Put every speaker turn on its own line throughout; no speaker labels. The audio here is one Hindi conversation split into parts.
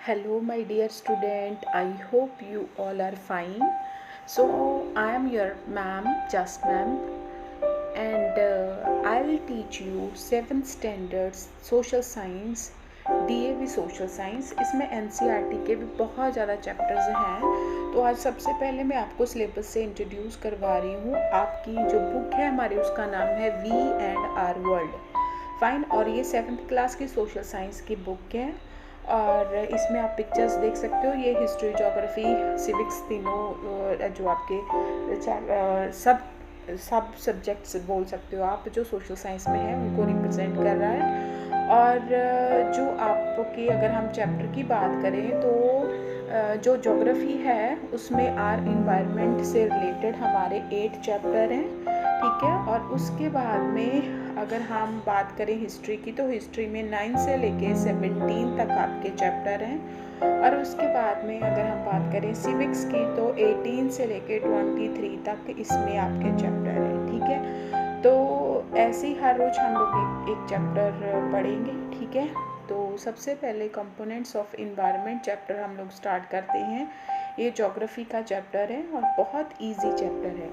Hello, my dear student. I hope you all are fine. So, I am your ma'am, Just ma'am, and I will teach you 7th standards social science, DAV social science. इसमें NCERT के भी बहुत ज़्यादा चैप्टर्स हैं। तो आज सबसे पहले मैं आपको सिलेबस से इंट्रोड्यूस करवा रही हूँ। आपकी जो बुक है हमारी, उसका नाम है we and our world fine, और ये 7th क्लास की सोशल साइंस की बुक है। और इसमें आप पिक्चर्स देख सकते हो। ये हिस्ट्री, ज्योग्राफी, सिविक्स तीनों जो आपके सब सब सब्जेक्ट्स बोल सकते हो आप, जो सोशल साइंस में है उनको रिप्रेजेंट कर रहा है। और जो आपकी, अगर हम चैप्टर की बात करें तो जो ज्योग्राफी है उसमें आर इन्वायरमेंट से रिलेटेड हमारे 8 चैप्टर हैं, ठीक है। और उसके बाद में अगर हम बात करें हिस्ट्री की, तो हिस्ट्री में 9 से लेके 17 तक आपके चैप्टर हैं। और उसके बाद में अगर हम बात करें सिविक्स की, तो 18 से लेके 23 तक इसमें आपके चैप्टर हैं, ठीक है। तो ऐसे ही हर रोज़ हम लोग एक चैप्टर पढ़ेंगे, ठीक है। तो सबसे पहले कंपोनेंट्स ऑफ इन्वायरमेंट चैप्टर हम लोग स्टार्ट करते हैं। ये ज्योग्राफी का चैप्टर है और बहुत इजी चैप्टर है।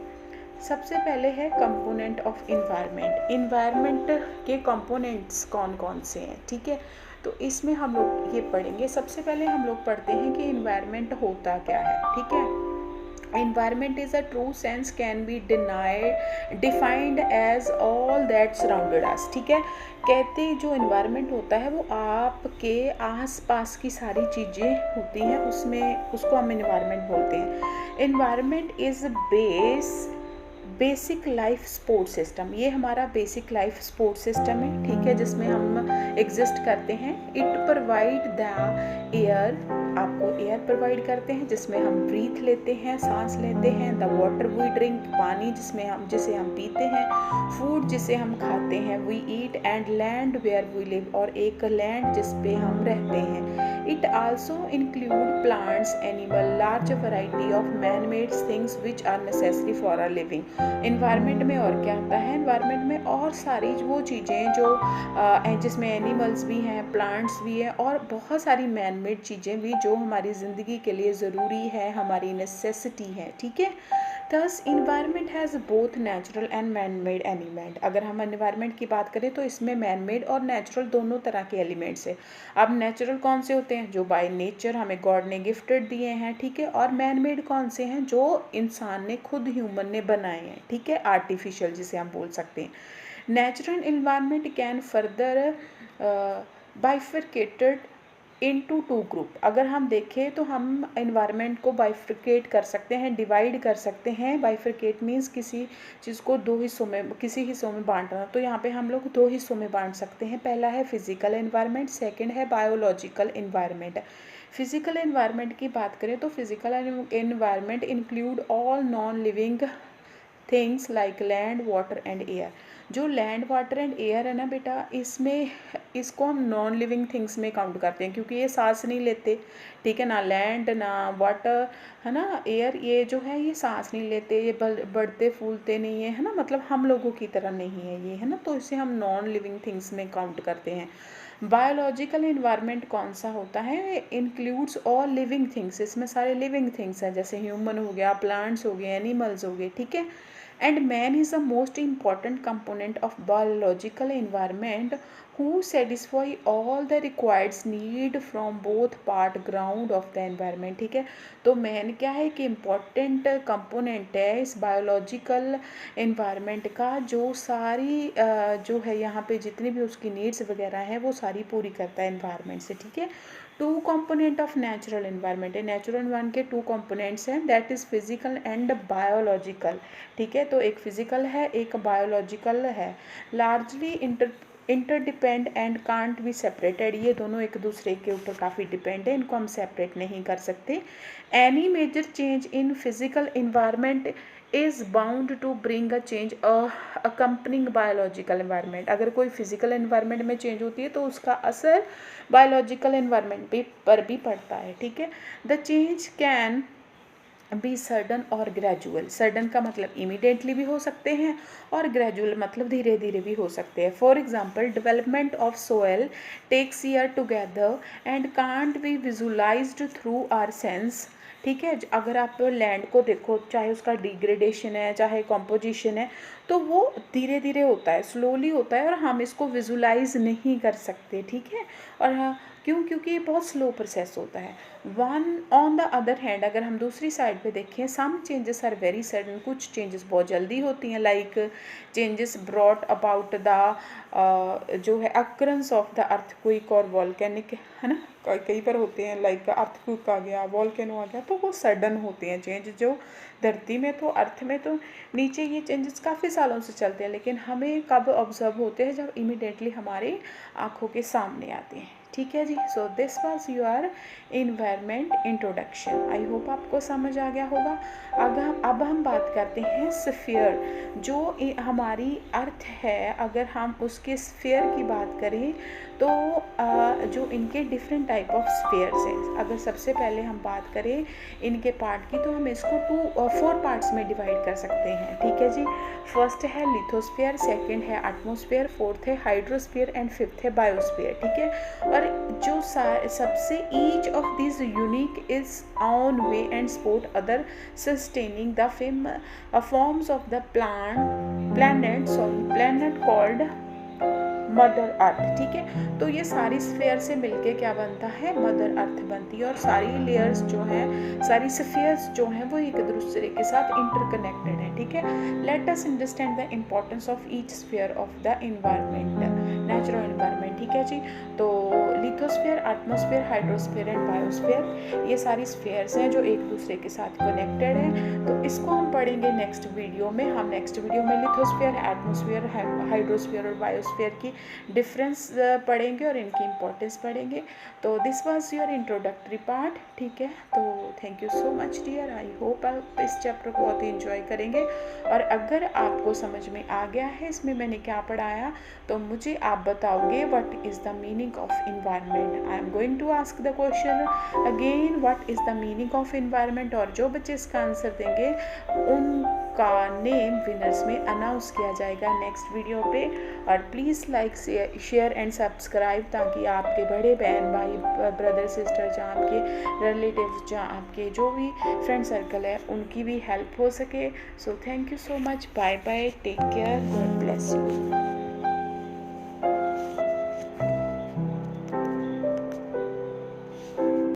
सबसे पहले है कंपोनेंट ऑफ इन्वायरमेंट। इन्वायरमेंट के कंपोनेंट्स कौन कौन से हैं, ठीक है। तो इसमें हम लोग ये पढ़ेंगे। सबसे पहले हम लोग पढ़ते हैं कि इन्वायरमेंट होता क्या है, ठीक है। Environment is a true sense can be defined as all that surrounded us, ठीक है। कहते जो इन्वायरमेंट होता है वो आपके आसपास की सारी चीज़ें होती हैं, उसमें उसको हम इन्वायरमेंट बोलते हैं। Environment is basic life support system. ये हमारा बेसिक लाइफ सपोर्ट सिस्टम है, ठीक है, जिसमें हम एग्जिस्ट करते हैं। इट प्रोवाइड द एयर, आपको एयर प्रोवाइड करते हैं जिसमें हम ब्रीथ लेते हैं, सांस लेते हैं। द वाटर वी ड्रिंक, पानी जिसे हम पीते हैं। फूड जिसे हम खाते हैं। We eat, and land where we live, और एक लैंड जिस पे हम रहते हैं। It also include plants, animal, large variety of man made things which are necessary for our living. Environment में और क्या होता है, इन्वायरमेंट में और सारी वो चीज़ें जो जिसमें एनिमल्स भी हैं, प्लांट्स भी हैं, और बहुत सारी मैन मेड चीज़ें भी जो हमारी ज़िंदगी के लिए ज़रूरी है, हमारी नेसेसिटी है, ठीक है। Thus environment has both natural and man made element. अगर हम इन्वायरमेंट की बात करें तो इसमें मैन मेड और नेचुरल दोनों तरह के एलिमेंट्स हैं। अब नेचुरल कौन से होते हैं, जो बाय नेचर हमें गॉड ने गिफ्टेड दिए हैं, ठीक है। और मैन मेड कौन से हैं, जो इंसान ने खुद, ह्यूमन ने बनाए हैं, ठीक है, आर्टिफिशियल जिसे हम बोल सकते हैं। Natural environment can further bifurcated into 2 group. अगर हम देखें तो हम इन्वायरमेंट को बाइफरकेट कर सकते हैं, डिवाइड कर सकते हैं। बाइफरकेट मीन्स किसी चीज़ को दो हिस्सों में, किसी हिस्सों में बांटना। तो यहाँ पे हम लोग 2 हिस्सों में बांट सकते हैं। पहला है फिजिकल एनवायरनमेंट, सेकंड है बायोलॉजिकल एनवायरनमेंट। फिजिकल एनवायरनमेंट की बात करें तो physical environment include all non living things like land, water and air. जो लैंड, वाटर एंड एयर है ना बेटा, इसमें इसको हम नॉन लिविंग थिंग्स में काउंट करते हैं, क्योंकि ये सांस नहीं लेते, ठीक है ना। लैंड ना वाटर, है ना, एयर, ये जो है ये सांस नहीं लेते, ये बढ़ते फूलते नहीं है, है ना, मतलब हम लोगों की तरह नहीं है ये, है ना। तो इसे हम नॉन लिविंग थिंग्स में काउंट करते हैं। बायोलॉजिकल इन्वायरमेंट कौन सा होता है, इंक्लूड्स ऑल लिविंग थिंग्स। इसमें सारे लिविंग थिंग्स हैं, जैसे ह्यूमन हो गया, प्लांट्स हो गए, एनिमल्स हो गए, ठीक है। And man is the most important component of biological environment who satisfy all the required need from both part ground of the environment, ठीक है। तो मैन क्या है कि इम्पॉर्टेंट कंपोनेंट है इस बायोलॉजिकल एनवायरनमेंट का, जो सारी जो है यहाँ पे जितनी भी उसकी नीड्स वगैरह हैं वो सारी पूरी करता है एनवायरनमेंट से, ठीक है। 2 कंपोनेंट ऑफ नेचुरल एनवायरनमेंट है। नेचुरल एनवायरनमेंट के 2 कंपोनेंट्स हैं, that is physical and biological, ठीक है। तो एक फिजिकल है, एक बायोलॉजिकल है। Largely interdepend and can't be separated. ये दोनों एक दूसरे के ऊपर काफ़ी डिपेंड है, इनको हम सेपरेट नहीं कर सकते। Any major change in physical environment is bound to bring a change accompanying biological environment. अगर कोई फिजिकल इन्वायरमेंट में चेंज होती है तो उसका असर बायोलॉजिकल इन्वायरमेंट पर भी पड़ता है, ठीक है। The change can be sudden और ग्रेजुअल। सडन का मतलब इमीडिएटली भी हो सकते हैं और ग्रेजुअल मतलब धीरे धीरे भी हो सकते हैं। For example, development of soil takes year together and can't be visualised through our sense. ठीक है, अगर आप लैंड को देखो, चाहे उसका डिग्रेडेशन है चाहे कॉम्पोजिशन है, तो वो धीरे धीरे होता है, स्लोली होता है, और हम इसको विजुलाइज नहीं कर सकते। ठीक है, और हाँ, क्यों? क्योंकि ये बहुत स्लो प्रोसेस होता है। One on the other hand, अगर हम दूसरी साइड पे देखें, some changes are very sudden, कुछ चेंजेस बहुत जल्दी होती हैं, like changes brought about the जो है अक्रंस ऑफ द अर्थक्वेक और वॉल्केनिक, है ना, कई बार होते हैं, लाइक अर्थक्वेक आ गया, वॉल्केनो आ गया, तो वो सडन होते हैं चेंज। जो धरती में तो अर्थ में तो नीचे ये चेंजेस काफ़ी सालों से चलते हैं, लेकिन हमें कब ऑब्जर्व होते हैं? जब इमिडिएटली हमारी आँखों के सामने आते हैं। ठीक है जी, so this was your environment introduction. I hope आपको समझ आ गया होगा। अब हम बात करते हैं स्फीयर, जो हमारी अर्थ है। अगर हम उसके स्फीयर की बात करें तो जो इनके डिफरेंट टाइप ऑफ स्फीयर्स हैं। अगर सबसे पहले हम बात करें इनके पार्ट की, तो हम इसको 4 पार्ट्स में डिवाइड कर सकते हैं। ठीक है जी, फर्स्ट है लिथोस्फीयर, सेकंड है एटमॉस्फेयर, फोर्थ है हाइड्रोस्फीयर एंड फिफ्थ है बायोस्फीयर। ठीक है, और जो सबसे each of this unique is on way and support other sustaining the forms of the planet called mother earth. ठीक है, तो ये सारी स्फीयर से मिलके क्या बनता है? मदर अर्थ बनती है, और सारी लेयर्स जो हैं, सारी स्फीयर्स जो हैं, वो एक दूसरे के साथ इंटरकनेक्टेड है। ठीक है, let us understand the importance of each sphere of the environment, natural environment. ठीक है जी, तो lithosphere, atmosphere, hydrosphere and biosphere, ये सारी स्फीयर्स हैं जो एक दूसरे के साथ कनेक्टेड हैं। तो इसको हम पढ़ेंगे नेक्स्ट वीडियो में। हम नेक्स्ट वीडियो में लिथोस्फीयर, एटमॉस्फेयर, हाइड्रोस्फीयर और बायोस्फीयर की डिफरेंस पढ़ेंगे और इनकी इम्पोर्टेंस पढ़ेंगे। तो this was your introductory part. ठीक है, तो thank you so much dear. I hope आप इस चैप्टर को बहुत ही इंजॉय करेंगे, और अगर आपको समझ में आ गया है इसमें मैंने क्या पढ़ाया, तो मुझे आप बताओगे what is the meaning of environment. I am going to ask the question again, what is the meaning of environment, और जो बच्चे इसका आंसर देंगे उनका नेम विनर्स में अनाउंस किया जाएगा नेक्स्ट वीडियो पे। और please like, share and subscribe, ताकि आपके बड़े बहन भाई, ब्रदर सिस्टर, जहाँ आपके रिलेटिव्स, जहाँ आपके जो भी फ्रेंड सर्कल है, उनकी भी हेल्प हो सके। So thank you so much, bye bye, take care, God bless you.